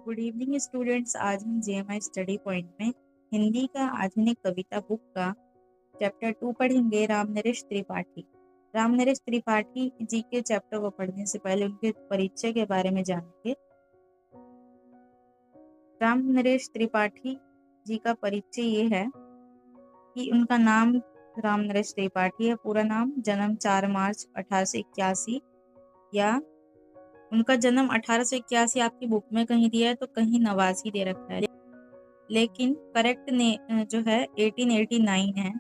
Good evening students. आज हम JMI study point में हिंदी का आधुनिक कविता बुक का चैप्टर 2 पढ़ेंगे। रामनरेश त्रिपाठी। रामनरेश त्रिपाठी जी के चैप्टर को पढ़ने से पहले उनके परिचय के बारे में जानेंगे। रामनरेश त्रिपाठी जी का परिचय ये है कि उनका नाम रामनरेश त्रिपाठी है। पूरा नाम, जन्म 4 मार्च 1881 या उनका जन्म 1881 आपकी बुक में कहीं दिया है तो कहीं 89 दे रखा है, लेकिन करेक्ट ने जो है 1889 है।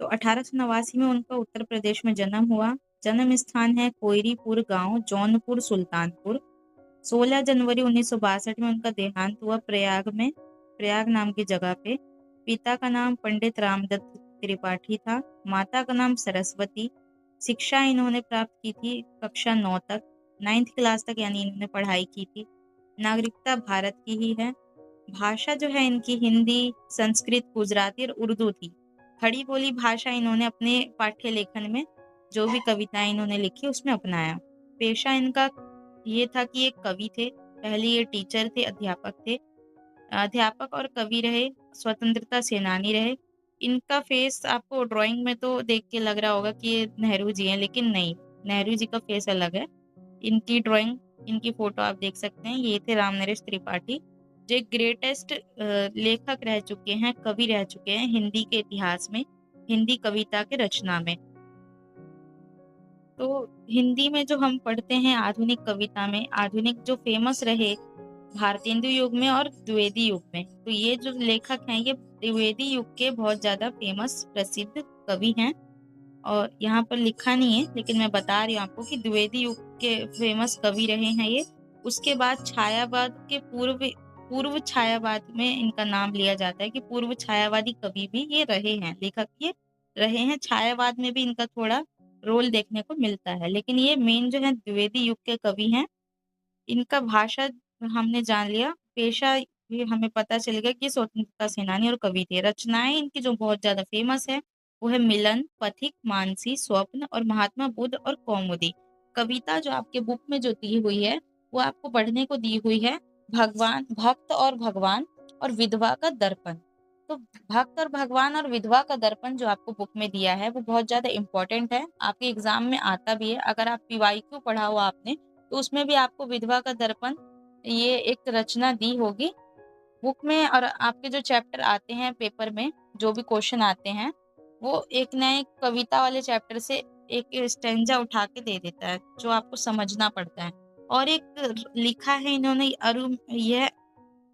तो 1889 में उनका उत्तर प्रदेश में जन्म हुआ। जन्म स्थान है कोयरीपुर गांव, जौनपुर, सुल्तानपुर। 16 जनवरी 1962 में उनका देहांत हुआ प्रयाग में, प्रयाग नाम की जगह पे। पिता का नाम पंडित रामदत्त त्रिपाठी था, माता का नाम सरस्वती। शिक्षा इन्होंने प्राप्त की थी कक्षा 9 तक, 9th क्लास तक यानी इन्होंने पढ़ाई की थी। नागरिकता भारत की ही है। भाषा जो है इनकी हिंदी, संस्कृत, गुजराती और उर्दू थी। खड़ी बोली भाषा इन्होंने अपने पाठ्य लेखन में जो भी कविताएं इन्होंने लिखी उसमें अपनाया। पेशा इनका ये था कि एक कवि थे। पहले ये टीचर थे, अध्यापक थे, अध्यापक और कवि रहे, स्वतंत्रता सेनानी रहे। इनका फेस आपको ड्राइंग में तो देख के लग रहा होगा कि ये नेहरू जी हैं, लेकिन नहीं, नेहरू जी का फेस अलग है। इनकी ड्राइंग, इनकी फोटो आप देख सकते हैं। ये थे रामनरेश त्रिपाठी, जो एक ग्रेटेस्ट लेखक रह चुके हैं, कवि रह चुके हैं हिंदी के इतिहास में, हिंदी कविता के रचना में। तो हिंदी में जो हम पढ़ते हैं आधुनिक कविता में, आधुनिक जो फेमस रहे भारतेंदु युग में और द्विवेदी युग में, तो ये जो लेखक हैं ये द्विवेदी युग के बहुत ज्यादा फेमस प्रसिद्ध कवि हैं। और यहाँ पर लिखा नहीं है लेकिन मैं बता रही हूँ आपको कि द्विवेदी युग के फेमस कवि रहे हैं ये। उसके बाद छायावाद के पूर्व पूर्व छायावाद में इनका नाम लिया जाता है कि पूर्व छायावादी कवि भी ये रहे हैं, लेखक ये रहे हैं। छायावाद में भी इनका थोड़ा रोल देखने को मिलता है, लेकिन ये मेन जो है द्विवेदी युग के कवि हैं। इनका भाषा हमने जान लिया, पेशा भी हमें पता चलेगा कि स्वतंत्रता सेनानी और कवि थे। रचनाएं इनकी जो बहुत ज्यादा फेमस है वो है मिलन, पथिक, मानसी, स्वप्न और महात्मा बुद्ध और कौमुदी। कविता जो आपके बुक में जो दी हुई है वो आपको पढ़ने को दी हुई है भगवान, भक्त और भगवान और विधवा का दर्पण। तो भक्त और भगवान और विधवा का दर्पण जो आपको बुक में दिया है वो बहुत ज्यादा इंपॉर्टेंट है, आपके एग्जाम में आता भी है। अगर आप पीवाईक्यू पढ़ा हुआ आपने तो उसमें भी आपको विधवा का दर्पण ये एक रचना दी होगी बुक में। और आपके जो चैप्टर आते हैं पेपर में, जो भी क्वेश्चन आते हैं वो एक नए कविता वाले चैप्टर से एक स्टेंजा उठा के दे देता है जो आपको समझना पड़ता है। और एक लिखा है इन्होंने अरुण, यह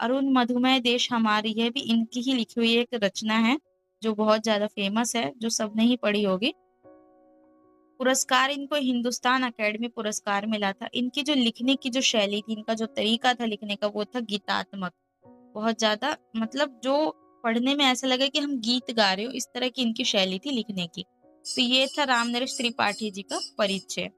अरुण मधुमय देश हमारी, यह भी इनकी ही लिखी हुई एक रचना है जो बहुत ज्यादा फेमस है, जो सबने ही पढ़ी होगी। पुरस्कार इनको हिंदुस्तान अकेडमी पुरस्कार मिला था। इनकी जो लिखने की जो शैली थी, इनका जो तरीका था लिखने का वो था गीतात्मक। बहुत ज्यादा मतलब जो पढ़ने में ऐसा लगे कि हम गीत गा रहे हो, इस तरह की इनकी शैली थी लिखने की। तो ये था रामनरेश त्रिपाठी जी का परिचय।